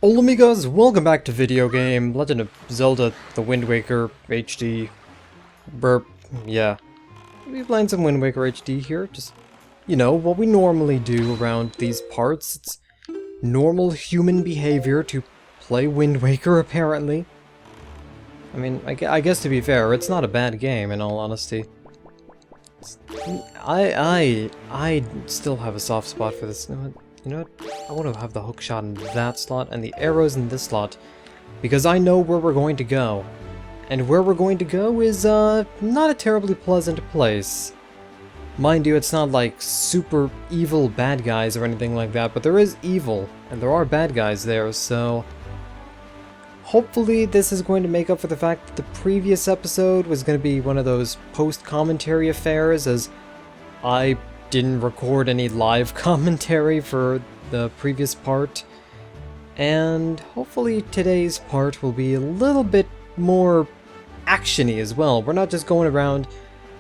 Hola amigos, welcome back to video game Legend of Zelda The Wind Waker HD. Burp, yeah. We're playing some Wind Waker HD here, just, you know, what we normally do around these parts. It's normal human behavior to play Wind Waker, apparently. I mean, I guess to be fair, it's not a bad game, in all honesty. I still have a soft spot for this. You know what? I want to have the hook shot in that slot and the arrows in this slot, because I know where we're going to go. And where we're going to go is, not a terribly pleasant place. Mind you, it's not like super evil bad guys or anything like that, but there is evil, and there are bad guys there, so... Hopefully this is going to make up for the fact that the previous episode was going to be one of those post-commentary affairs, as I didn't record any live commentary for the previous part. And hopefully today's part will be a little bit more action-y as well. We're not just going around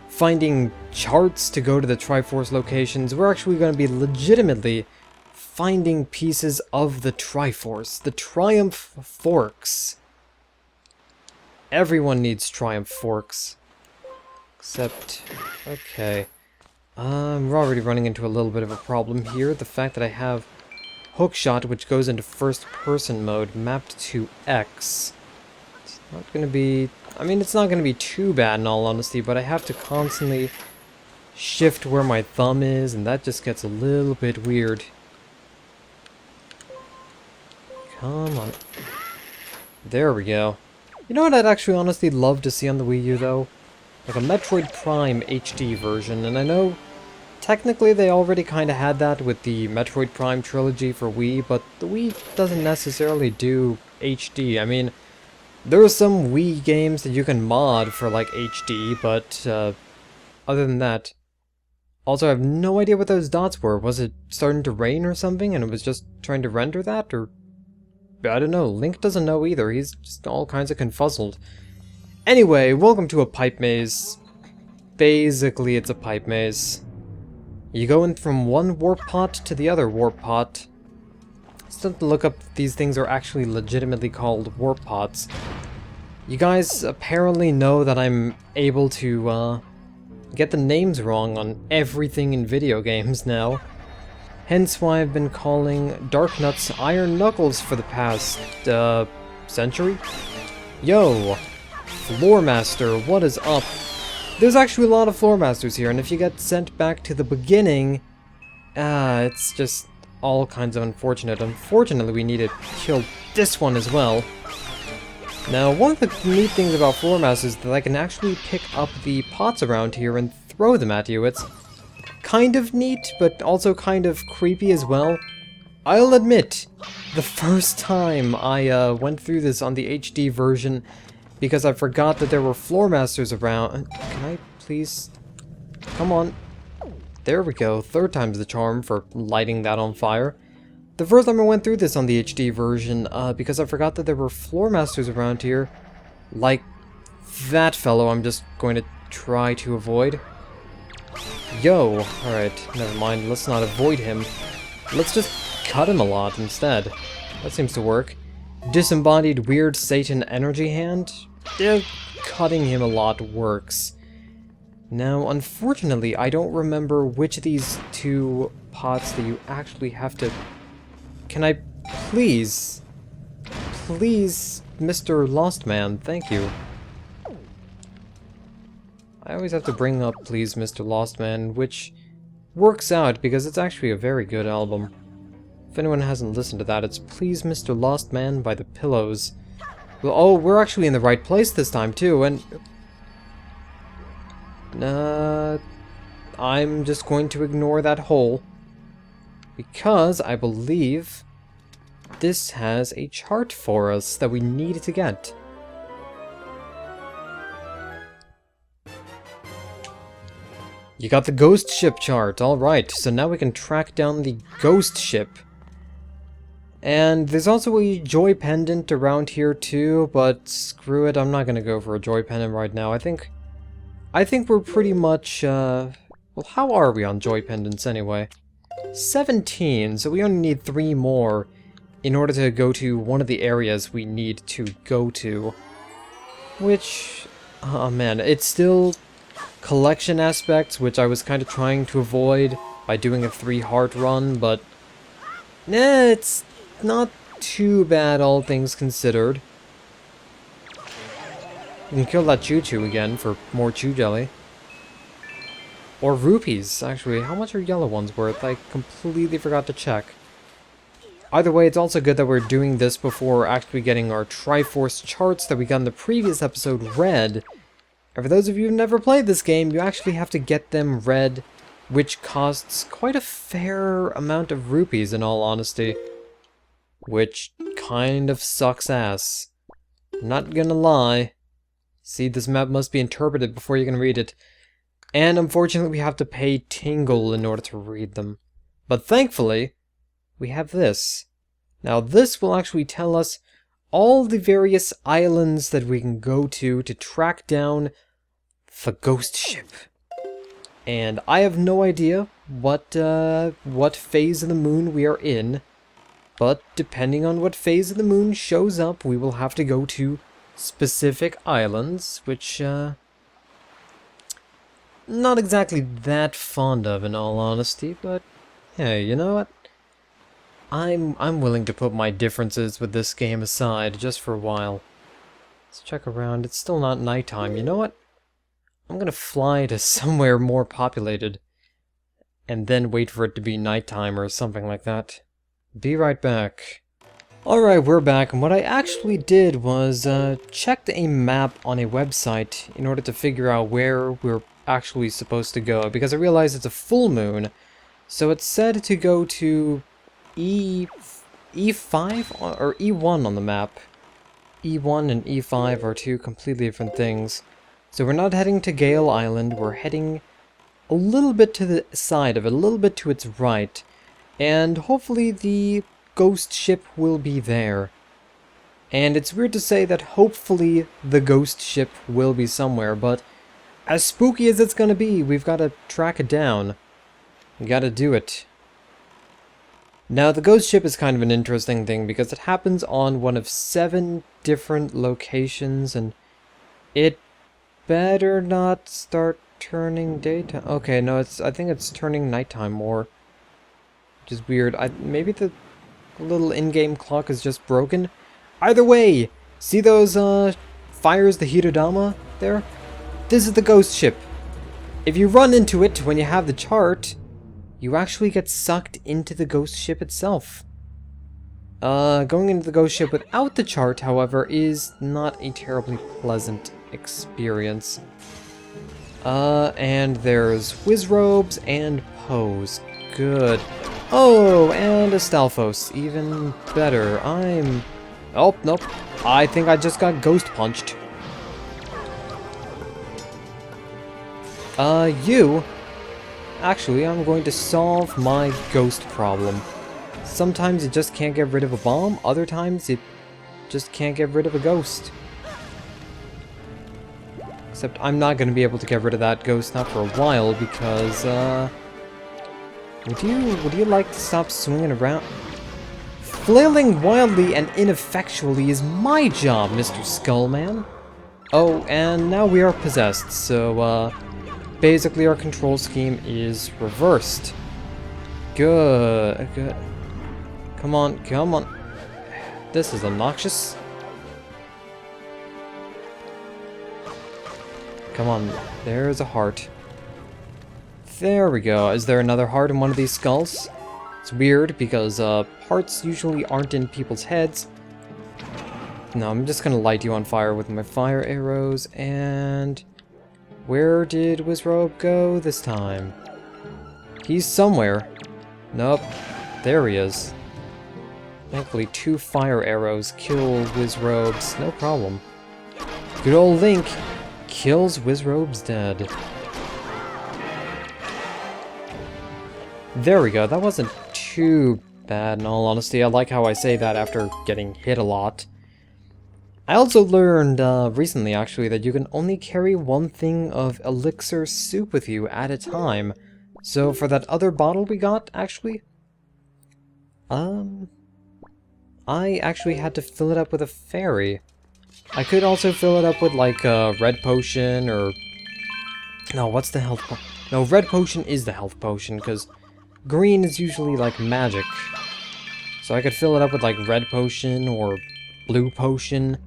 finding charts to go to the Triforce locations. We're actually going to be legitimately finding pieces of the Triforce, the Triumph Forks. Everyone needs Triumph Forks. Except, okay. We're already running into a little bit of a problem here. The fact that I have hookshot, which goes into first-person mode, mapped to X. It's not gonna be... I mean, it's not gonna be too bad in all honesty, but I have to constantly shift where my thumb is, and that just gets a little bit weird. Come on. There we go. You know what I'd actually honestly love to see on the Wii U, though? Like a Metroid Prime HD version, and I know technically they already kind of had that with the Metroid Prime trilogy for Wii, but the Wii doesn't necessarily do HD. I mean, there are some Wii games that you can mod for like HD, but other than that... Also, I have no idea what those dots were. Was it starting to rain or something, and it was just trying to render that, or... I don't know, Link doesn't know either, he's just all kinds of confuzzled. Anyway, welcome to a pipe maze. Basically, it's a pipe maze. You go in from one warp pot to the other warp pot. Still have to look up if these things are actually legitimately called warp pots. You guys apparently know that I'm able to, get the names wrong on everything in video games now. Hence why I've been calling Darknuts Iron Knuckles for the past, century? Yo! Floormaster, what is up? There's actually a lot of Floormasters here, and if you get sent back to the beginning, it's just all kinds of unfortunate. Unfortunately, we need to kill this one as well. Now, one of the neat things about Floormasters is that I can actually pick up the pots around here and throw them at you. It's kind of neat, but also kind of creepy as well. I'll admit, the first time I went through this on the HD version, because I forgot that there were Floormasters around. Can I please... Come on. There we go. Third time's the charm for lighting that on fire. The first time I went through this on the HD version, because I forgot that there were Floormasters around here, like that fellow I'm just going to try to avoid. Yo, alright, never mind, let's not avoid him. Let's just cut him a lot instead. That seems to work. Disembodied weird Satan energy hand? Yeah, cutting him a lot works. Now, unfortunately, I don't remember which of these two pots that you actually have to... Can I please... Please, Mr. Lost Man, thank you. I always have to bring up Please Mr. Lost Man, which works out because it's actually a very good album. If anyone hasn't listened to that, it's Please Mr. Lost Man by the TLoZ. Well, oh, we're actually in the right place this time too, and... I'm just going to ignore that hole, because I believe this has a chart for us that we need to get. You got the ghost ship chart, alright, so now we can track down the ghost ship. And there's also a joy pendant around here too, but screw it, I'm not gonna go for a joy pendant right now. I think we're pretty much, well, how are we on joy pendants anyway? 17, so we only need 3 more in order to go to one of the areas we need to go to. Which, oh man, it's still collection aspects, which I was kind of trying to avoid by doing a 3-heart run, but it's not too bad, all things considered. You can kill that choo-choo again for more chew jelly. Or rupees, actually. How much are yellow ones worth? I completely forgot to check. Either way, it's also good that we're doing this before actually getting our Triforce charts that we got in the previous episode read. And for those of you who've never played this game, you actually have to get them read, which costs quite a fair amount of rupees, in all honesty. Which kind of sucks ass. Not gonna lie. See, this map must be interpreted before you can read it. And unfortunately, we have to pay Tingle in order to read them. But thankfully, we have this. Now this will actually tell us all the various islands that we can go to track down the ghost ship. And I have no idea what phase of the moon we are in. But depending on what phase of the moon shows up, we will have to go to specific islands, which, not exactly that fond of, in all honesty, but hey, you know what? I'm willing to put my differences with this game aside just for a while. Let's check around. It's still not nighttime. You know what? I'm gonna fly to somewhere more populated and then wait for it to be nighttime or something like that. Be right back. Alright, we're back, and what I actually did was checked a map on a website in order to figure out where we're actually supposed to go, because I realized it's a full moon, so it said to go to E5 or E1 on the map. E1 and E5 are two completely different things. So we're not heading to Gale Island, we're heading a little bit to the side of it, a little bit to its right, and hopefully the ghost ship will be there. And it's weird to say that hopefully the ghost ship will be somewhere, but as spooky as it's gonna be, we've got to track it down. We gotta do it. Now, the ghost ship is kind of an interesting thing because it happens on one of 7 different locations, and it better not start turning daytime. Okay, no, I think it's turning nighttime more, which is weird. Maybe the little in-game clock is just broken. Either way, see those fires, the Hirudama there? This is the ghost ship. If you run into it when you have the chart, you actually get sucked into the ghost ship itself. Going into the ghost ship without the chart, however, is not a terribly pleasant experience. And there's Wizrobes and Pose. Good. Oh, and a Stalfos. Even better. Oh, nope. I think I just got ghost punched. Actually, I'm going to solve my ghost problem. Sometimes you just can't get rid of a bomb, other times you just can't get rid of a ghost. Except I'm not going to be able to get rid of that ghost, not for a while, because, would you like to stop swinging around? Flailing wildly and ineffectually is my job, Mr. Skullman. Oh, and now we are possessed, so, basically our control scheme is reversed. Good. Come on. This is obnoxious. Come on, there's a heart. There we go. Is there another heart in one of these skulls? It's weird because hearts usually aren't in people's heads. No, I'm just gonna light you on fire with my fire arrows, and where did Wizrobe go this time? He's somewhere. Nope. There he is. Thankfully, 2 fire arrows kill Wizrobes, no problem. Good old Link kills Wizrobes dead. There we go, that wasn't too bad in all honesty. I like how I say that after getting hit a lot. I also learned recently, actually, that you can only carry 1 thing of elixir soup with you at a time. So for that other bottle we got, actually, I I actually had to fill it up with a fairy. I could also fill it up with, like, a red potion, or... No, what's the health potion? No, red potion is the health potion, because green is usually, like, magic. So I could fill it up with, like, red potion, or blue potion.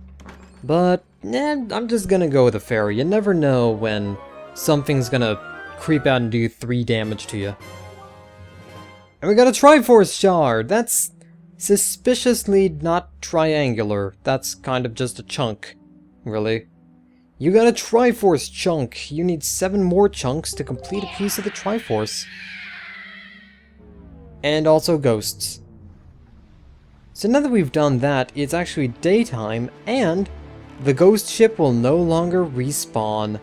But, I'm just gonna go with a fairy. You never know when something's gonna creep out and do 3 damage to you. And we got a Triforce Shard! That's suspiciously not triangular. That's kind of just a chunk, really. You got a Triforce chunk. You need 7 more chunks to complete a piece of the Triforce. And also ghosts. So now that we've done that, it's actually daytime, and the ghost ship will no longer respawn.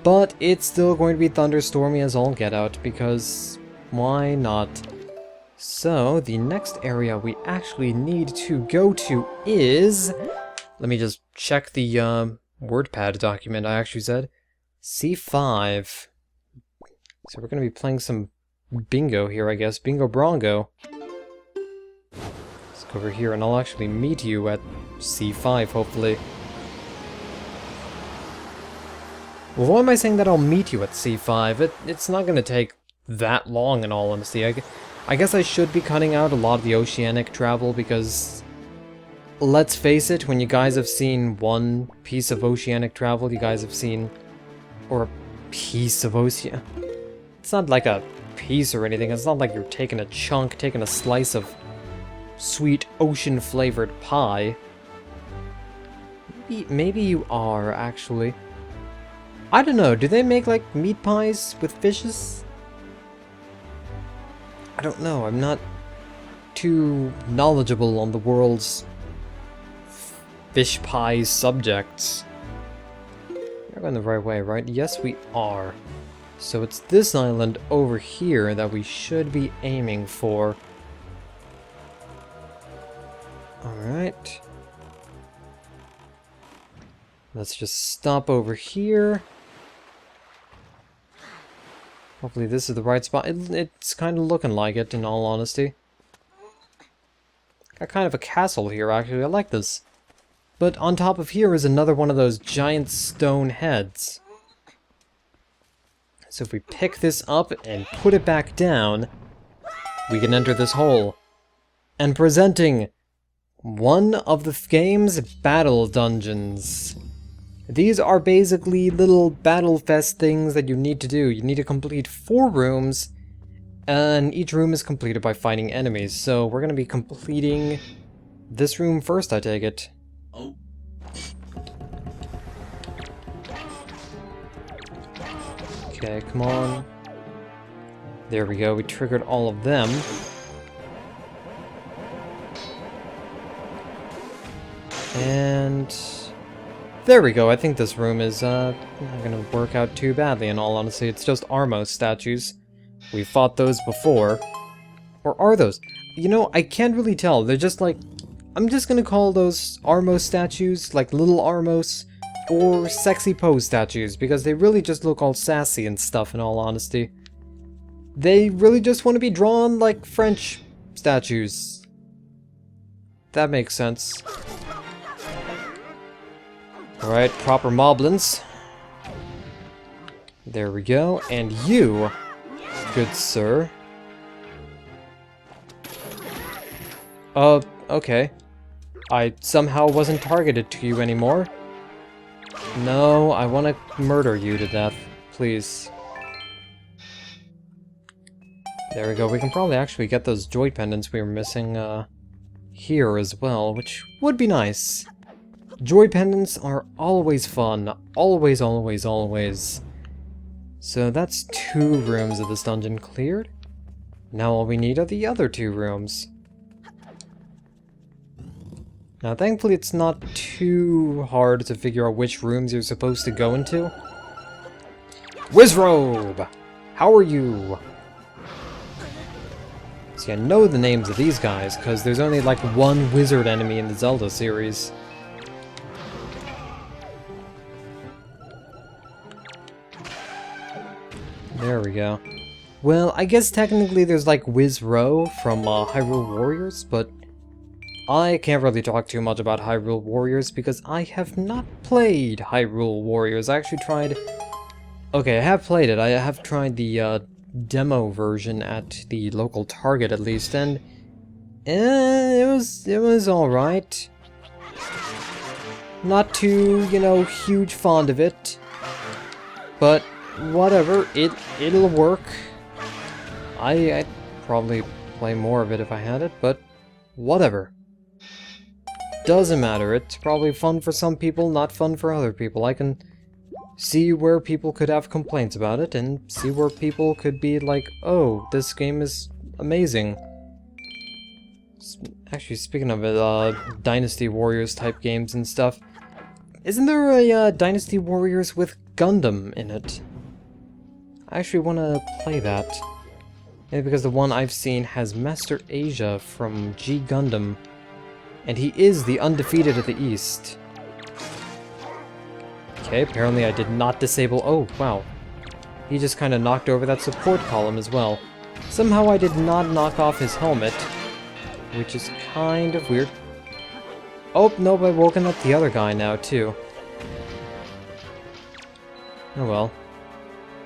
But it's still going to be thunderstormy as all get out, because why not? So, the next area we actually need to go to is... Let me just check the WordPad document I actually said. C5. So we're going to be playing some bingo here, I guess. Bingo Brongo. Let's go over here and I'll actually meet you at C5, hopefully. Well, why am I saying that I'll meet you at C5? It's not going to take that long, in all honesty. I guess I should be cutting out a lot of the oceanic travel, because let's face it, when you guys have seen one piece of oceanic travel, you guys have seen... Or a piece of ocean... It's not like a piece or anything, it's not like you're taking a chunk, taking a slice of sweet ocean-flavored pie. Maybe you are, actually. I don't know, do they make, like, meat pies with fishes? I don't know, I'm not too knowledgeable on the world's fish pie subjects. We're going the right way, right? Yes, we are. So it's this island over here that we should be aiming for. Alright. Let's just stop over here. Hopefully this is the right spot. It's kind of looking like it, in all honesty. Got kind of a castle here, actually. I like this. But on top of here is another one of those giant stone heads. So if we pick this up and put it back down, we can enter this hole. And presenting one of the game's battle dungeons. These are basically little battle fest things that you need to do. You need to complete 4 rooms, and each room is completed by fighting enemies. So we're going to be completing this room first, I take it. Oh. Okay, come on. There we go, we triggered all of them. And... there we go, I think this room is not gonna work out too badly, in all honesty. It's just Armos statues. We fought those before. Or are those? You know, I can't really tell. They're just like... I'm just gonna call those Armos statues, like little Armos, or sexy pose statues, because they really just look all sassy and stuff, in all honesty. They really just want to be drawn like French statues. That makes sense. Alright, proper moblins. There we go, and you, good sir. Okay. I somehow wasn't targeted to you anymore. No, I want to murder you to death, please. There we go, we can probably actually get those joy pendants we were missing, here as well, which would be nice. Joy pendants are always fun. Always, always, always. So that's 2 rooms of this dungeon cleared. Now all we need are the other 2 rooms. Now thankfully it's not too hard to figure out which rooms you're supposed to go into. Wizrobe! How are you? See, I know the names of these guys, because there's only like 1 wizard enemy in the Zelda series. There we go. Well, I guess technically there's like Wizro from Hyrule Warriors, but I can't really talk too much about Hyrule Warriors because I have not played Hyrule Warriors. I actually tried... Okay, I have played it. I have tried the demo version at the local Target at least, and it was alright. Not too, you know, huge fond of it. But whatever, it'll work. I'd probably play more of it if I had it, but whatever. Doesn't matter. It's probably fun for some people, not fun for other people. I can see where people could have complaints about it, and see where people could be like, oh, this game is amazing. Actually, speaking of it, Dynasty Warriors type games and stuff, isn't there a Dynasty Warriors with Gundam in it? I actually want to play that. Maybe because the one I've seen has Master Asia from G Gundam, and he is the undefeated of the East. Okay, apparently I did not disable... Oh, wow. He just kind of knocked over that support column as well. Somehow I did not knock off his helmet, which is kind of weird. Oh, nope, I've woken up the other guy now, too. Oh well.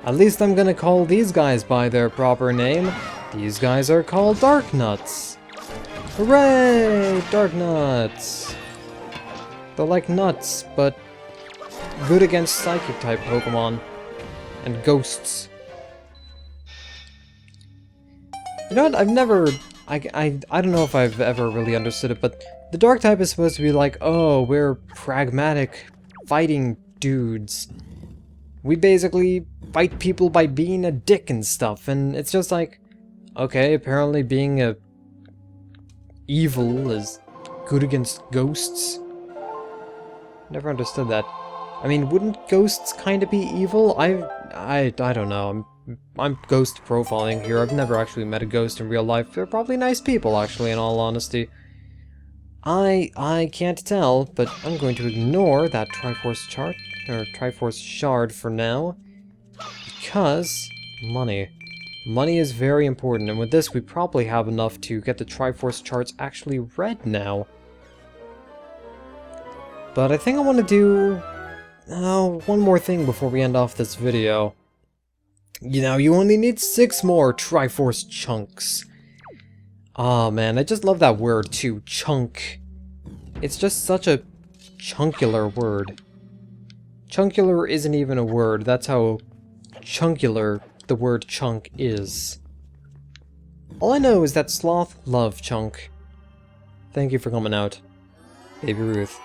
At least I'm gonna call these guys by their proper name. These guys are called Dark Nuts. Hooray! Dark Nuts! They're like nuts, but good against Psychic-type Pokemon. And ghosts. You know what? I've never... I don't know if I've ever really understood it, but the Dark type is supposed to be like, oh, we're pragmatic fighting dudes. We basically fight people by being a dick and stuff, and it's just like, okay, apparently being a evil is good against ghosts. Never understood that. I mean, wouldn't ghosts kind of be evil? I don't know. I'm ghost profiling here. I've never actually met a ghost in real life. They're probably nice people, actually, in all honesty. I can't tell, but I'm going to ignore that Triforce chart, or Triforce shard for now, because money. Money is very important, and with this we probably have enough to get the Triforce charts actually read now. But I think I want to do one more thing before we end off this video. You know, you only need 6 more Triforce chunks. Aw, man, I just love that word too, chunk. It's just such a chunkular word. Chunkular isn't even a word, that's how chunkular the word chunk is. All I know is that sloth love chunk. Thank you for coming out, Baby Ruth.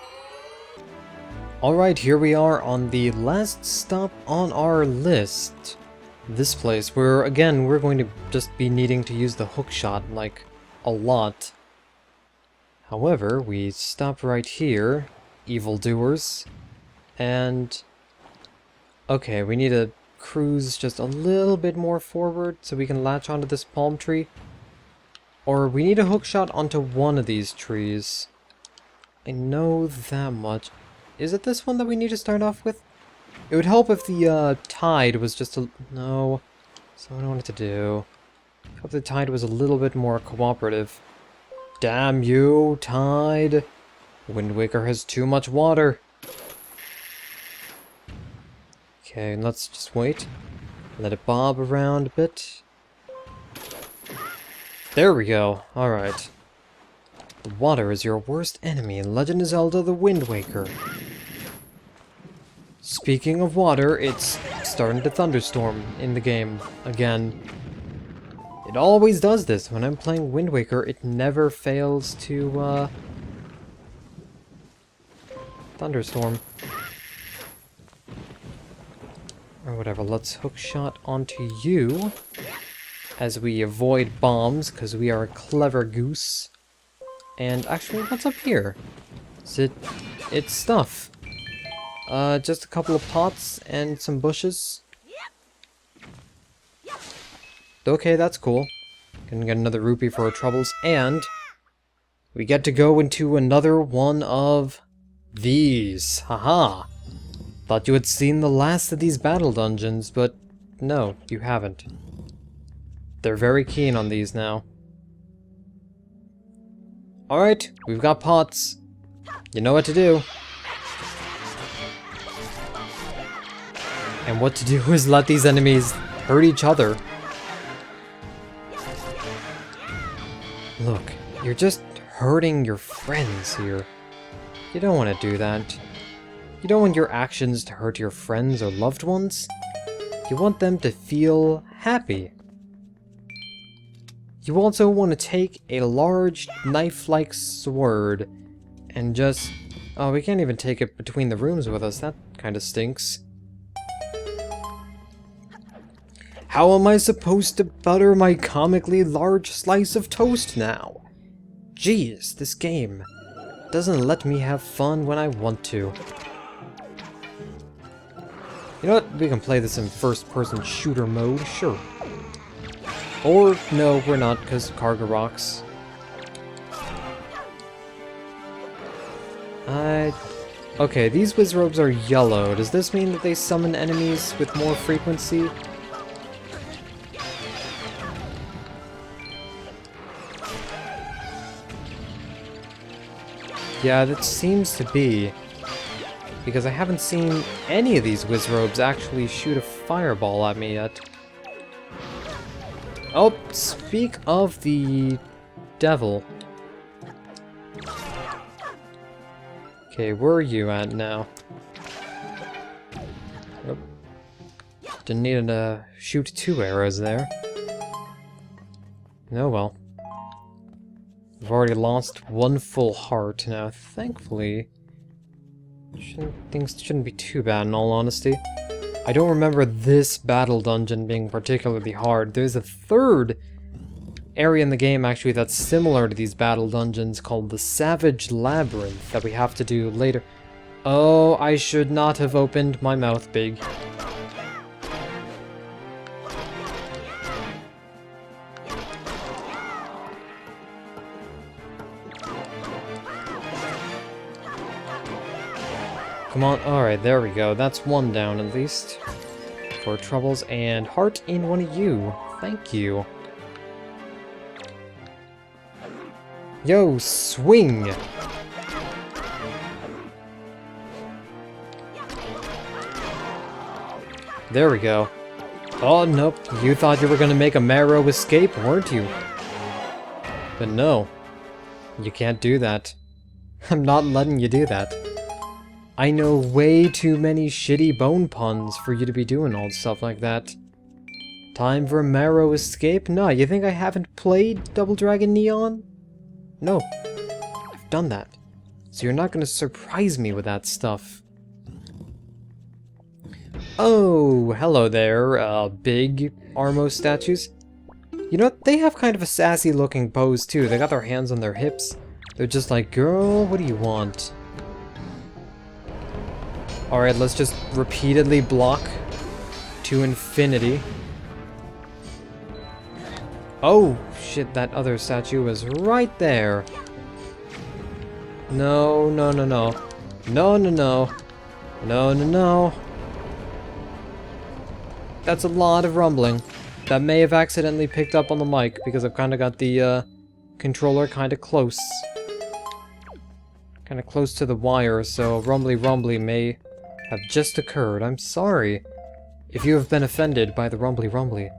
Alright, here we are on the last stop on our list. This place, where, again, we're going to just be needing to use the hookshot, like, a lot. However, we stop right here, evildoers, and... okay, we need to cruise just a little bit more forward so we can latch onto this palm tree. Or we need a hookshot onto one of these trees. I know that much. Is it this one that we need to start off with? It would help if the tide was just a... no. So I don't want it to do. If the tide was a little bit more cooperative. Damn you, tide! Wind Waker has too much water. Okay, let's just wait. Let it bob around a bit. There we go. Alright. The water is your worst enemy in Legend of Zelda the Wind Waker. Speaking of water, it's starting to thunderstorm in the game again. It always does this. When I'm playing Wind Waker, it never fails to, thunderstorm. Or whatever, let's hookshot onto you as we avoid bombs, because we are a clever goose. And actually, what's up here? It's stuff. Just a couple of pots and some bushes. Okay, that's cool. Gonna get another rupee for our troubles, and we get to go into another one of these. Haha. Thought you had seen the last of these battle dungeons, but no, you haven't. They're very keen on these now. Alright, we've got pots. You know what to do. And what to do is let these enemies hurt each other. Look, you're just hurting your friends here. You don't want to do that. You don't want your actions to hurt your friends or loved ones. You want them to feel happy. You also want to take a large knife-like sword and just... Oh, we can't even take it between the rooms with us. That kind of stinks. How am I supposed to butter my comically large slice of toast now? Jeez, this game doesn't let me have fun when I want to. You know what? We can play this in first-person shooter mode, sure. Or, no, we're not, because Karga rocks. Okay, these Wizrobes are yellow. Does this mean that they summon enemies with more frequency? Yeah, that seems to be. Because I haven't seen any of these Wizrobes actually shoot a fireball at me yet. Oh, speak of the devil. Okay, where are you at now? Oh. Didn't need to shoot 2 arrows there. Oh well. I've already lost 1 full heart now. Thankfully, things shouldn't be too bad in all honesty. I don't remember this battle dungeon being particularly hard. There's a 3rd area in the game actually that's similar to these battle dungeons called the Savage Labyrinth that we have to do later. Oh, I should not have opened my mouth big. Come on, alright, there we go. That's 1 down at least. For troubles, and heart in one of you. Thank you. Yo, swing! There we go. Oh, nope. You thought you were gonna make a Marrow escape, weren't you? But no. You can't do that. I'm not letting you do that. I know way too many shitty bone puns for you to be doing all stuff like that. Time for a Marrow escape? No, you think I haven't played Double Dragon Neon? No. I've done that. So you're not gonna surprise me with that stuff. Oh, hello there, big Armo statues. You know what? They have kind of a sassy looking pose too. They got their hands on their hips. They're just like, girl, what do you want? Alright, let's just repeatedly block to infinity. Oh, shit, that other statue was right there. No, no, no, no. No, no, no. No, no, no. That's a lot of rumbling. That may have accidentally picked up on the mic because I've kind of got the controller kind of close. Kind of close to the wire, so rumbly may have just occurred. I'm sorry if you have been offended by the rumbly.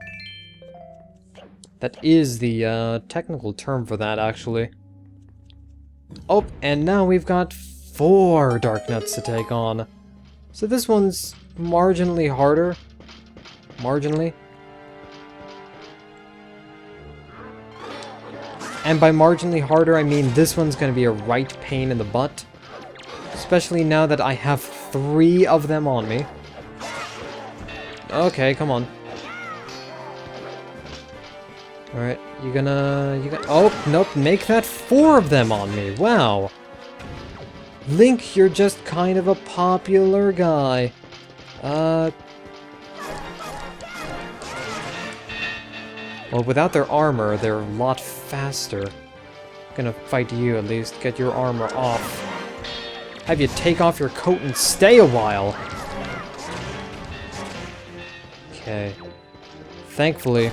That is the technical term for that, actually. Oh, and now we've got 4 Dark Nuts to take on. So this one's marginally harder. Marginally. And by marginally harder, I mean this one's gonna be a right pain in the butt. Especially now that I have 3 of them on me. Okay, come on. Alright, you gonna... Oh, nope, make that 4 of them on me. Wow. Link, you're just kind of a popular guy. Well, without their armor, they're a lot faster. I'm gonna fight you at least. Get your armor off. Have you take off your coat and stay a while. Okay. Thankfully,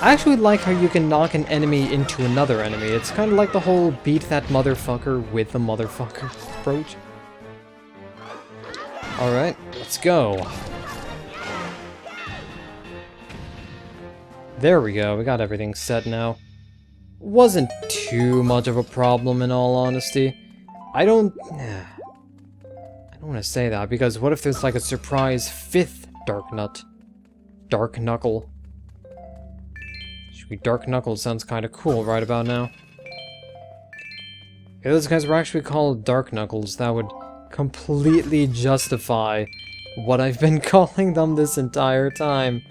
I actually like how you can knock an enemy into another enemy. It's kind of like the whole beat that motherfucker with the motherfucker approach. Alright, let's go. There we go, we got everything set now. Wasn't too much of a problem in all honesty. I don't want to say that, because what if there's like a surprise 5th Dark Knuckle? Dark Knuckle sounds kind of cool right about now. If those guys were actually called Dark Knuckles, that would completely justify what I've been calling them this entire time.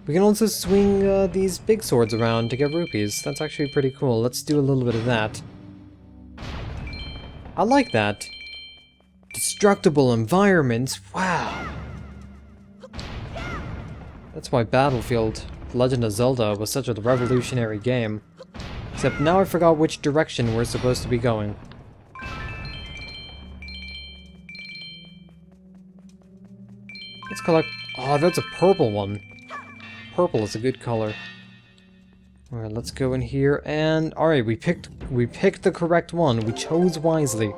We can also swing these big swords around to get rupees. That's actually pretty cool. Let's do a little bit of that. I like that. Destructible environments, wow. That's why Battlefield, Legend of Zelda, was such a revolutionary game. Except now I forgot which direction we're supposed to be going. Let's collect... Oh, that's a purple one. Purple is a good color. Alright, let's go in here and... Alright, we picked the correct one. We chose wisely.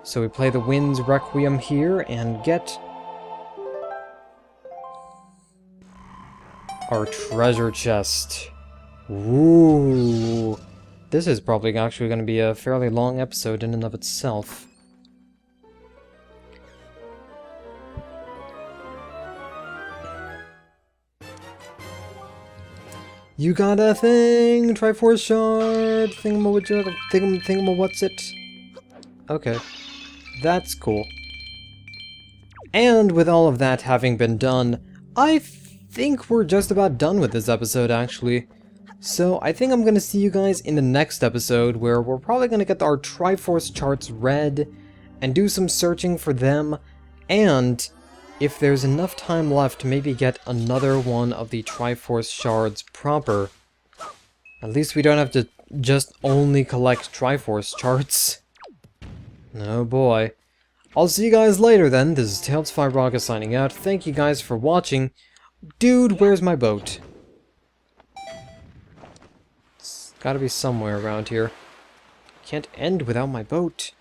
So we play the Wind's Requiem here and get... our treasure chest. Ooh. This is probably actually going to be a fairly long episode in and of itself. You got a thing! Triforce shard! Thingama what's it? Okay. That's cool. And with all of that having been done, I think we're just about done with this episode, actually. So I think I'm gonna see you guys in the next episode, where we're probably gonna get our Triforce charts read, and do some searching for them, and if there's enough time left to maybe get another one of the Triforce shards proper. At least we don't have to just only collect Triforce charts. Oh boy. I'll see you guys later then. This is TLoZ signing out. Thank you guys for watching. Dude, where's my boat? It's gotta be somewhere around here. Can't end without my boat.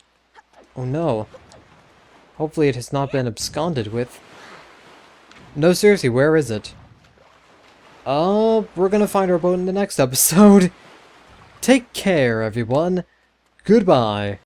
Oh no. Hopefully it has not been absconded with. No, seriously, where is it? We're gonna find our boat in the next episode. Take care, everyone. Goodbye.